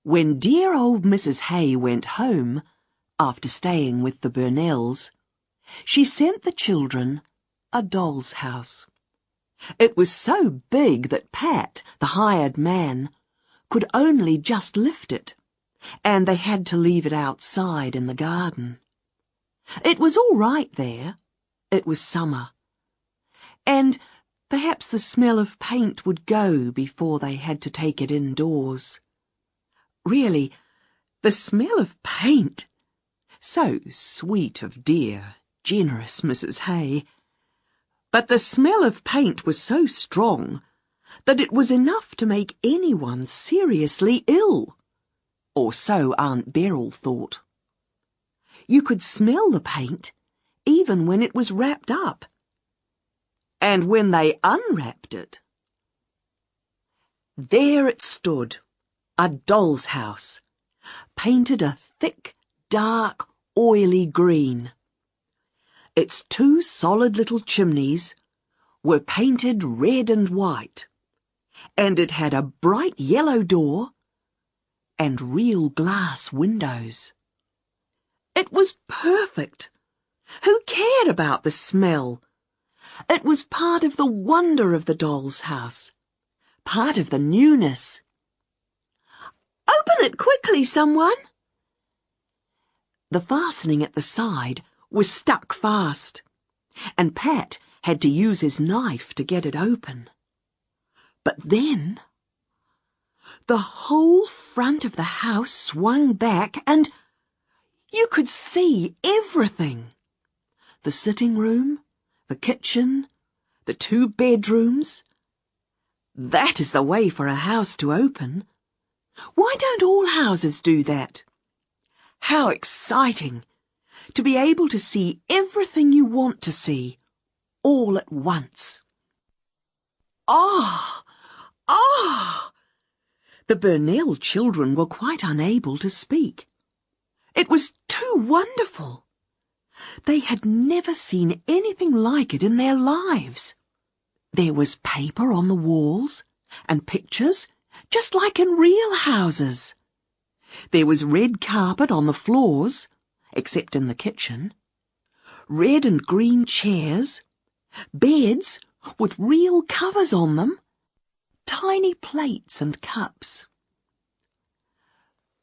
When dear old Mrs. Hay went home, after staying with the Burnells, she sent the children a doll's house. It was so big that Pat, the hired man, could only just lift it, and they had to leave it outside in the garden. It was all right there. It was summer. And perhaps the smell of paint would go before they had to take it indoors. Really, the smell of paint! So sweet of dear, generous Mrs. Hay. But the smell of paint was so strong that it was enough to make anyone seriously ill. Or so Aunt Beryl thought. You could smell the paint even when it was wrapped up. And when they unwrapped it, there it stood, a doll's house, painted a thick, dark, oily green. Its two solid little chimneys were painted red and white, and it had a bright yellow door and real glass windows. It was perfect. Who cared about the smell? It was part of the wonder of the doll's house, part of the newness. "Open it quickly, someone!" The fastening at the side was stuck fast, and Pat had to use his knife to get it open. But then the whole front of the house swung back and you could see everything. The sitting room, the kitchen, the 2 bedrooms. That is the way for a house to open. Why don't all houses do that? How exciting to be able to see everything you want to see, all at once. Ah! Ah! The Burnell children were quite unable to speak. It was too wonderful. They had never seen anything like it in their lives. There was paper on the walls and pictures, just like in real houses. There was red carpet on the floors, except in the kitchen. Red and green chairs, beds with real covers on them, tiny plates and cups.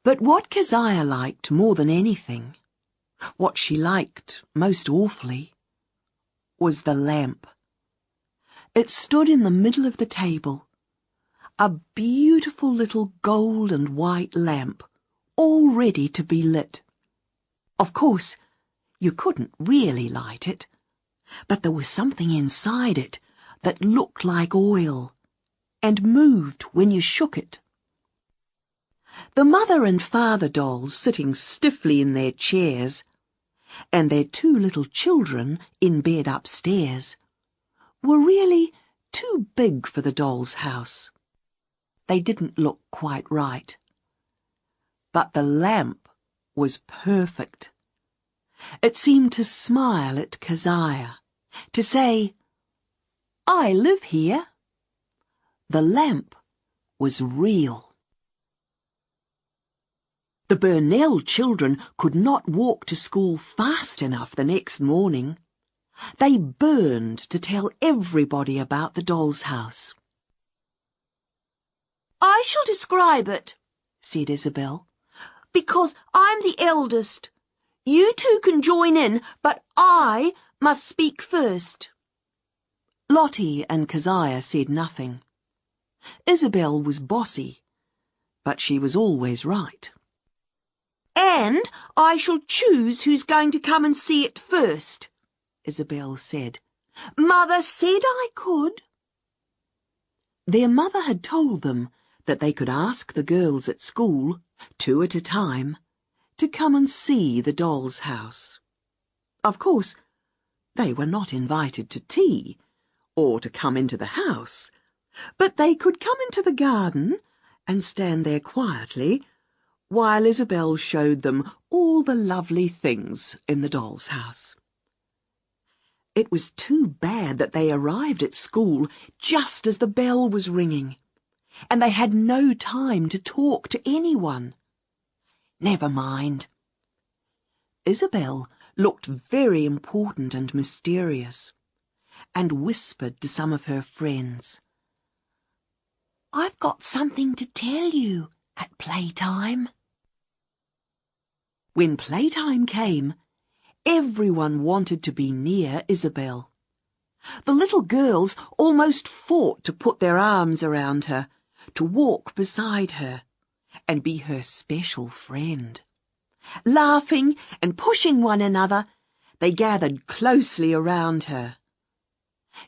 But what Keziah liked more than anything, what she liked most awfully, was the lamp. It stood in the middle of the table, a beautiful little gold and white lamp, all ready to be lit. Of course, you couldn't really light it, but there was something inside it that looked like oil and moved when you shook it. The mother and father dolls sitting stiffly in their chairs, and their 2 little children in bed upstairs, were really too big for the doll's house. They didn't look quite right. But the lamp was perfect. It seemed to smile at Keziah, to say, "I live here." The lamp was real. The Burnell children could not walk to school fast enough the next morning. They burned to tell everybody about the doll's house. "I shall describe it," said Isabel, "because I'm the eldest. You 2 can join in, but I must speak first." Lottie and Keziah said nothing. Isabel was bossy, but she was always right. "And I shall choose who's going to come and see it first," Isabel said. "Mother said I could." Their mother had told them that they could ask the girls at school, 2 at a time, to come and see the doll's house. Of course, they were not invited to tea, or to come into the house, but they could come into the garden and stand there quietly while Isabel showed them all the lovely things in the doll's house. It was too bad that they arrived at school just as the bell was ringing, and they had no time to talk to anyone. Never mind. Isabel looked very important and mysterious, and whispered to some of her friends, "I've got something to tell you at playtime." When playtime came, everyone wanted to be near Isabel. The little girls almost fought to put their arms around her, to walk beside her, and be her special friend. Laughing and pushing one another, they gathered closely around her.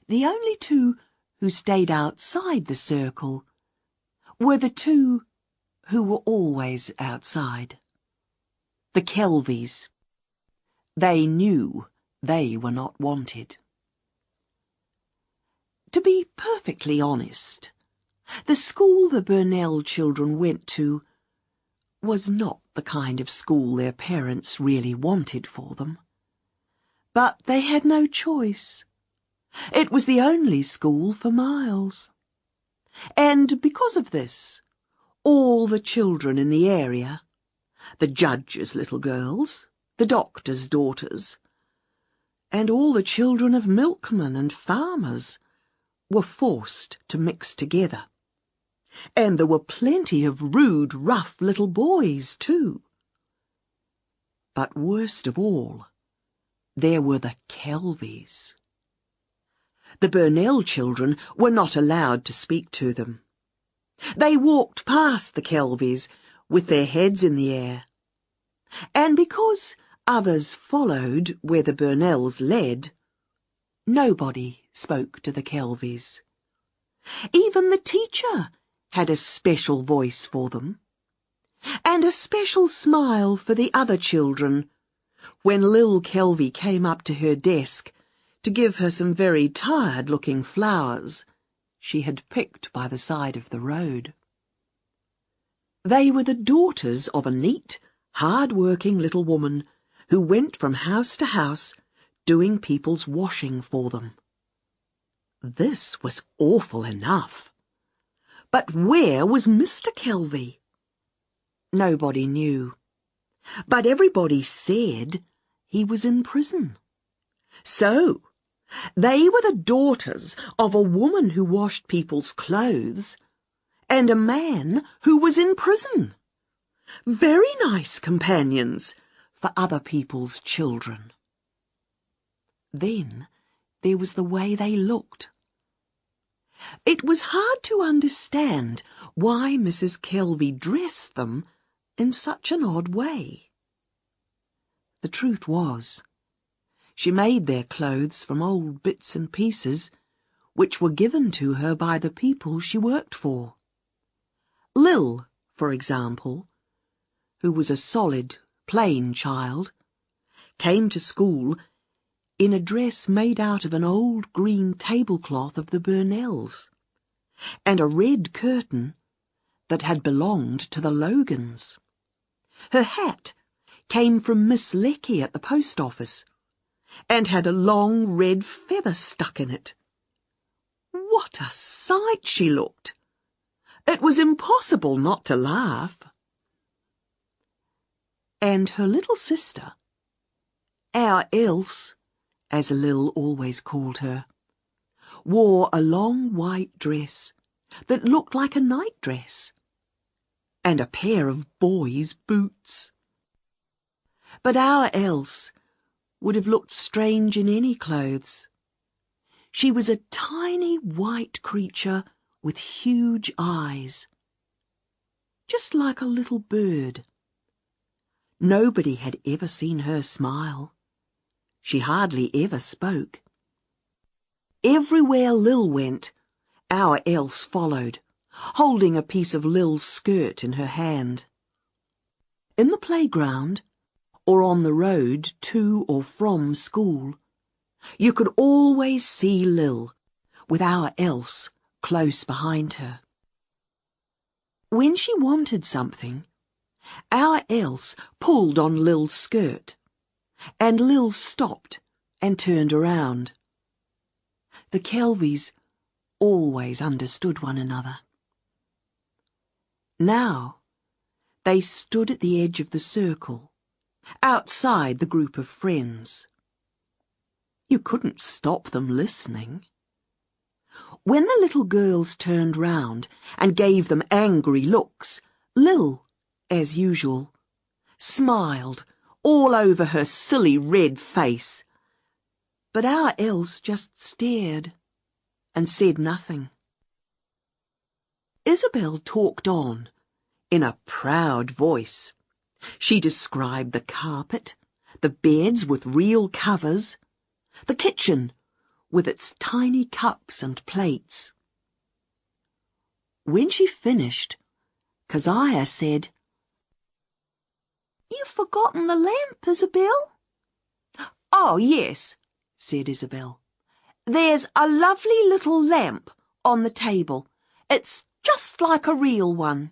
The only two who stayed outside the circle were the two who were always outside. The Kelvies. They knew they were not wanted. To be perfectly honest, the school the Burnell children went to was not the kind of school their parents really wanted for them. But they had no choice. It was the only school for miles. And because of this, all the children in the area, the judge's little girls, the doctor's daughters, and all the children of milkmen and farmers were forced to mix together. And there were plenty of rude, rough little boys, too. But worst of all, there were the Kelvies. The Burnell children were not allowed to speak to them. They walked past the Kelvies with their heads in the air. And because others followed where the Burnells led, nobody spoke to the Kelvies. Even the teacher had a special voice for them, and a special smile for the other children when Lil Kelvie came up to her desk to give her some very tired-looking flowers she had picked by the side of the road. They were the daughters of a neat, hard-working little woman who went from house to house doing people's washing for them. This was awful enough. But where was Mr. Kelvie? Nobody knew. But everybody said he was in prison. So, they were the daughters of a woman who washed people's clothes and a man who was in prison. Very nice companions for other people's children. Then there was the way they looked. It was hard to understand why Mrs. Kelvie dressed them in such an odd way. The truth was, she made their clothes from old bits and pieces which were given to her by the people she worked for. Lil, for example, who was a solid, plain child, came to school in a dress made out of an old green tablecloth of the Burnells, and a red curtain that had belonged to the Logans. Her hat came from Miss Lecky at the post office, and had a long red feather stuck in it. What a sight she looked! It was impossible not to laugh. And her little sister, our Else, as Lil always called her, wore a long white dress that looked like a nightdress, and a pair of boys' boots. But our Else would have looked strange in any clothes. She was a tiny white creature with huge eyes, just like a little bird. Nobody had ever seen her smile. She hardly ever spoke. Everywhere Lil went, our Else followed, holding a piece of Lil's skirt in her hand. In the playground, or on the road to or from school, you could always see Lil, with our Else close behind her. When she wanted something, our Else pulled on Lil's skirt, and Lil stopped and turned around. The Kelvies always understood one another. Now they stood at the edge of the circle, outside the group of friends. You couldn't stop them listening. When the little girls turned round and gave them angry looks, Lil, as usual, smiled all over her silly red face. But our Else just stared and said nothing. Isabel talked on in a proud voice. She described the carpet, the beds with real covers, the kitchen with its tiny cups and plates. When she finished, Keziah said, "You've forgotten the lamp, Isabel." "Oh, yes," said Isabel. "There's a lovely little lamp on the table. It's just like a real one."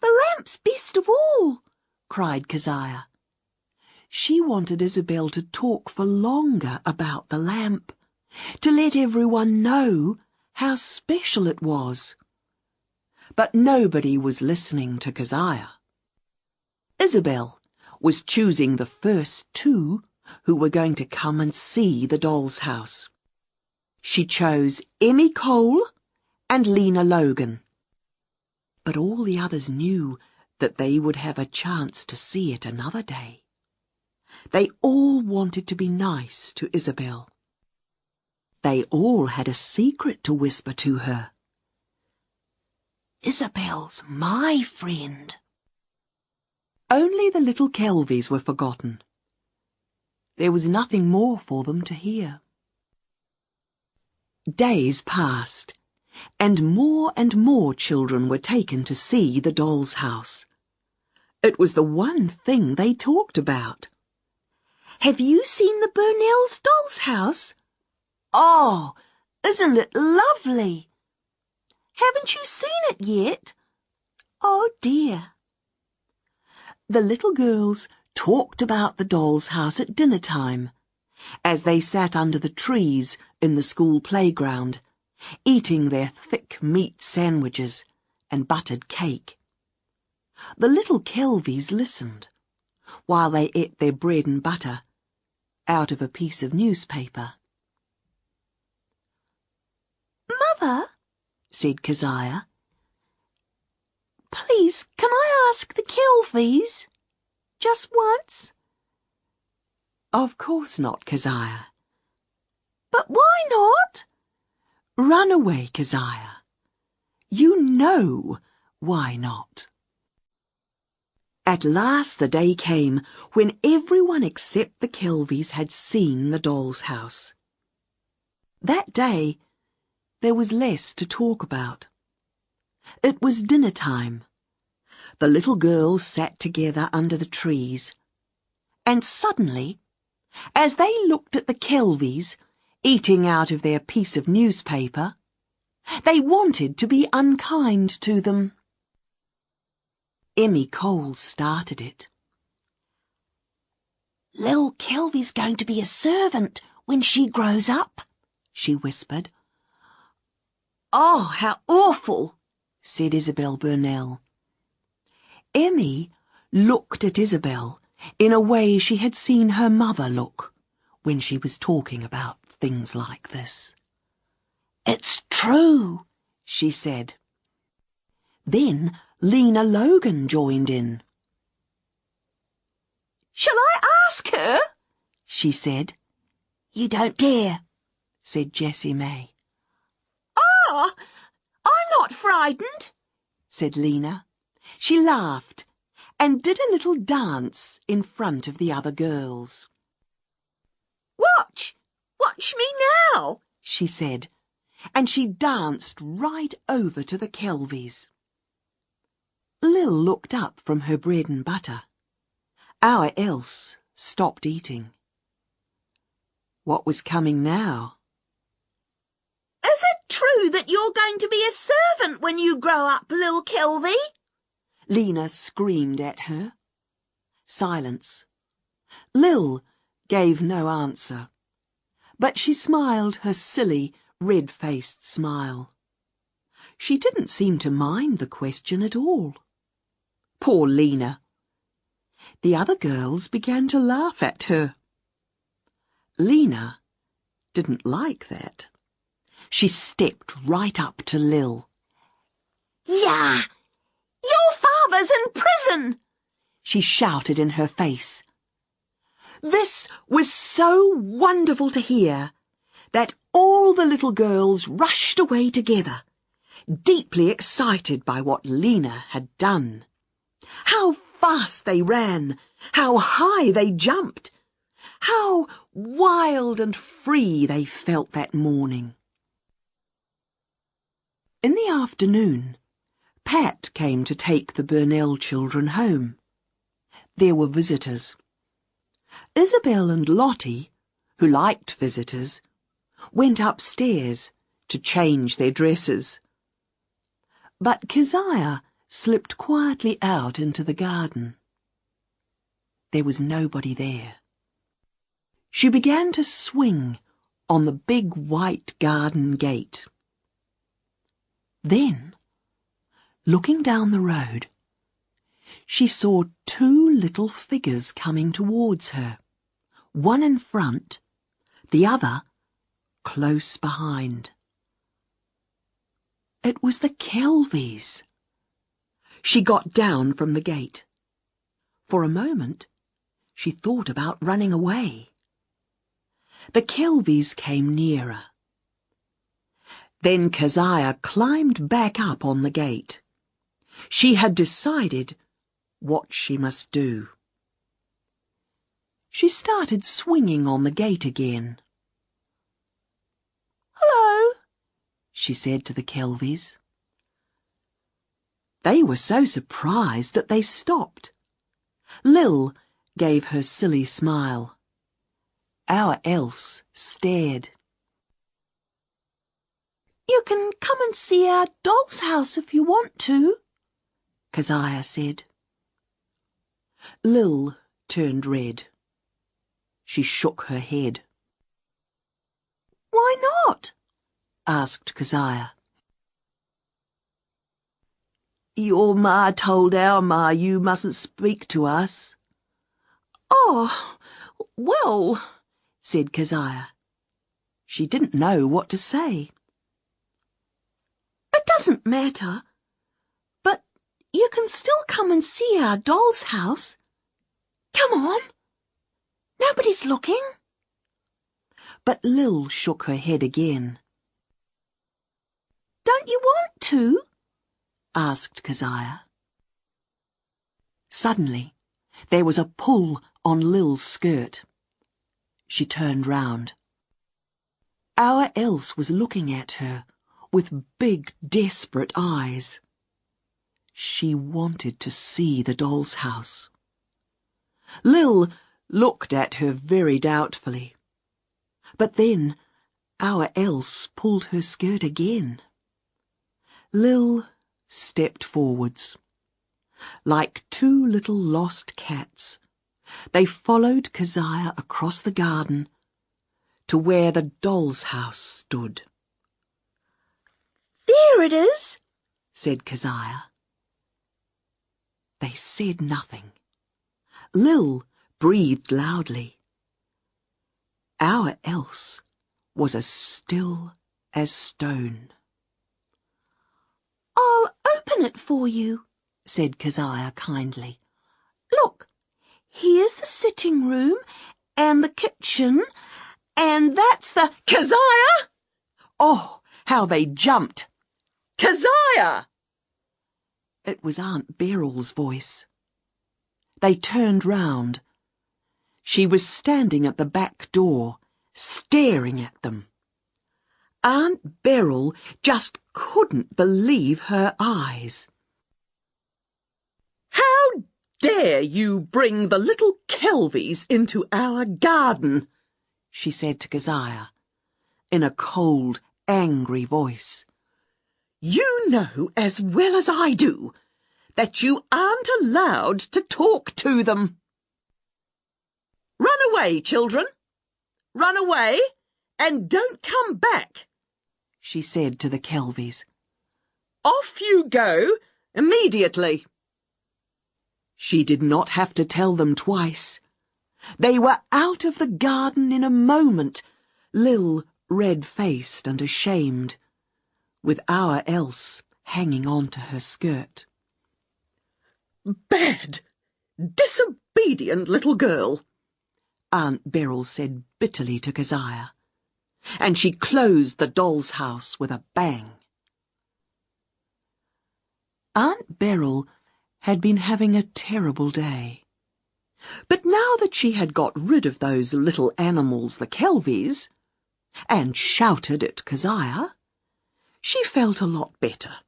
"The lamp's best of all," cried Keziah. She wanted Isabel to talk for longer about the lamp, to let everyone know how special it was. But nobody was listening to Keziah. Isabel was choosing the first two who were going to come and see the doll's house. She chose Emmy Cole and Lena Logan. But all the others knew that they would have a chance to see it another day. They all wanted to be nice to Isabel. They all had a secret to whisper to her. "Isabel's my friend." Only the little Kelvies were forgotten. There was nothing more for them to hear. Days passed, and more children were taken to see the doll's house. It was the one thing they talked about. "Have you seen the Burnells' doll's house? Oh, isn't it lovely? Haven't you seen it yet? Oh dear." The little girls talked about the doll's house at dinner time, as they sat under the trees in the school playground, eating their thick meat sandwiches and buttered cake. The little Kelvies listened, while they ate their bread and butter out of a piece of newspaper. "Mother," said Keziah, "please, can I ask the Kelvies just once?" "Of course not, Keziah." "But why not?" "Run away, Keziah. You know why not." At last the day came when everyone except the Kelvies had seen the doll's house. That day there was less to talk about. It was dinner time. The little girls sat together under the trees, and suddenly, as they looked at the Kelvies eating out of their piece of newspaper, they wanted to be unkind to them. Emmy Cole started it. "Lil Kelvy's going to be a servant when she grows up," she whispered. "Oh, how awful," said Isabel Burnell. Emmy looked at Isabel in a way she had seen her mother look when she was talking about things like this. "It's true," she said. Then Lena Logan joined in. "Shall I ask her?" she said. "You don't dare," said Jessie May. "Ah, I'm not frightened," said Lena. She laughed and did a little dance in front of the other girls. Watch me now," she said, and she danced right over to the Kelvies. Lil looked up from her bread and butter. Our Else stopped eating. What was coming now? "Is it true that you're going to be a servant when you grow up, Lil Kelvy?" Lena screamed at her. Silence. Lil gave no answer, but she smiled her silly, red-faced smile. She didn't seem to mind the question at all. Poor Lena. The other girls began to laugh at her. Lena didn't like that. She stepped right up to Lil. "Yah! Your father's in prison!" she shouted in her face. This was so wonderful to hear that all the little girls rushed away together, deeply excited by what Lena had done. How fast they ran! How high they jumped! How wild and free they felt that morning. In the afternoon, Pat came to take the Burnell children home. There were visitors. Isabel and Lottie, who liked visitors, went upstairs to change their dresses. But Keziah slipped quietly out into the garden. There was nobody there. She began to swing on the big white garden gate. Then, looking down the road, she saw two little figures coming towards her, one in front, the other close behind. It was the Kelvies. She got down from the gate. For a moment, she thought about running away. The Kelvies came nearer. Then Keziah climbed back up on the gate. She had decided what she must do. She started swinging on the gate again. "Hello," she said to the Kelvies. They were so surprised that they stopped. Lil gave her silly smile. Our Else stared. "You can come and see our doll's house if you want to," Keziah said. Lil turned red. She shook her head. "Why not?" asked Keziah. "Your ma told our ma you mustn't speak to us." "Oh, well," said Keziah. She didn't know what to say. "It doesn't matter, but you can still come and see our doll's house. Come on. Nobody's looking." But Lil shook her head again. "Don't you want to?" asked Keziah. Suddenly, there was a pull on Lil's skirt. She turned round. Our Else was looking at her with big, desperate eyes. She wanted to see the doll's house. Lil looked at her very doubtfully. But then Our Else pulled her skirt again. Lil stepped forwards. Like two little lost cats, they followed Keziah across the garden to where the doll's house stood. "There it is," said Keziah. They said nothing. Lil breathed loudly. Our Else was as still as stone. "I'll open it for you," said Keziah kindly. "Look, here's the sitting room and the kitchen, and that's the—" "Keziah!" Oh, how they jumped! "Keziah!" It was Aunt Beryl's voice. They turned round. She was standing at the back door, staring at them. Aunt Beryl just couldn't believe her eyes. "How dare you bring the little Kelvies into our garden?" she said to Keziah, in a cold, angry voice. "You know as well as I do that you aren't allowed to talk to them. Run away, children. Run away, and don't come back," she said to the Kelvies. Off you go, immediately. She did not have to tell them twice. They were out of the garden in a moment, Lil red-faced and ashamed, with our Else hanging on to her skirt. Bad, disobedient little girl, Aunt Beryl said bitterly to Keziah, and she closed the doll's house with a bang. Aunt Beryl had been having a terrible day. But now that she had got rid of those little animals, the Kelvies, and shouted at Keziah, she felt a lot better.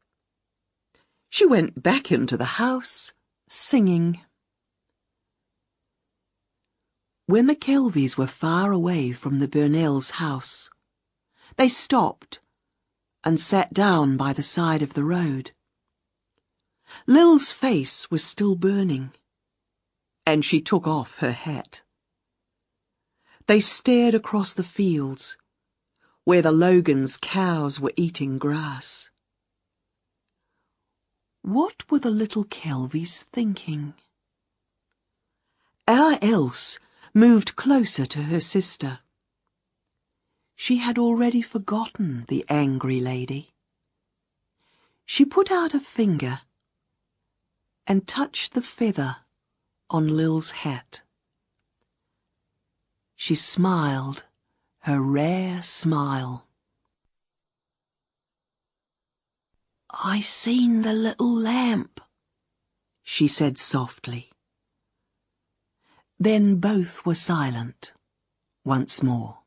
She went back into the house, singing. When the Kelvies were far away from the Burnells' house, they stopped and sat down by the side of the road. Lil's face was still burning, and she took off her hat. They stared across the fields, where the Logans' cows were eating grass. What were the little Kelvies thinking? Our Else moved closer to her sister. She had already forgotten the angry lady. She put out a finger and touched the feather on Lil's hat. She smiled her rare smile. "I seen the little lamp," she said softly. Then both were silent once more.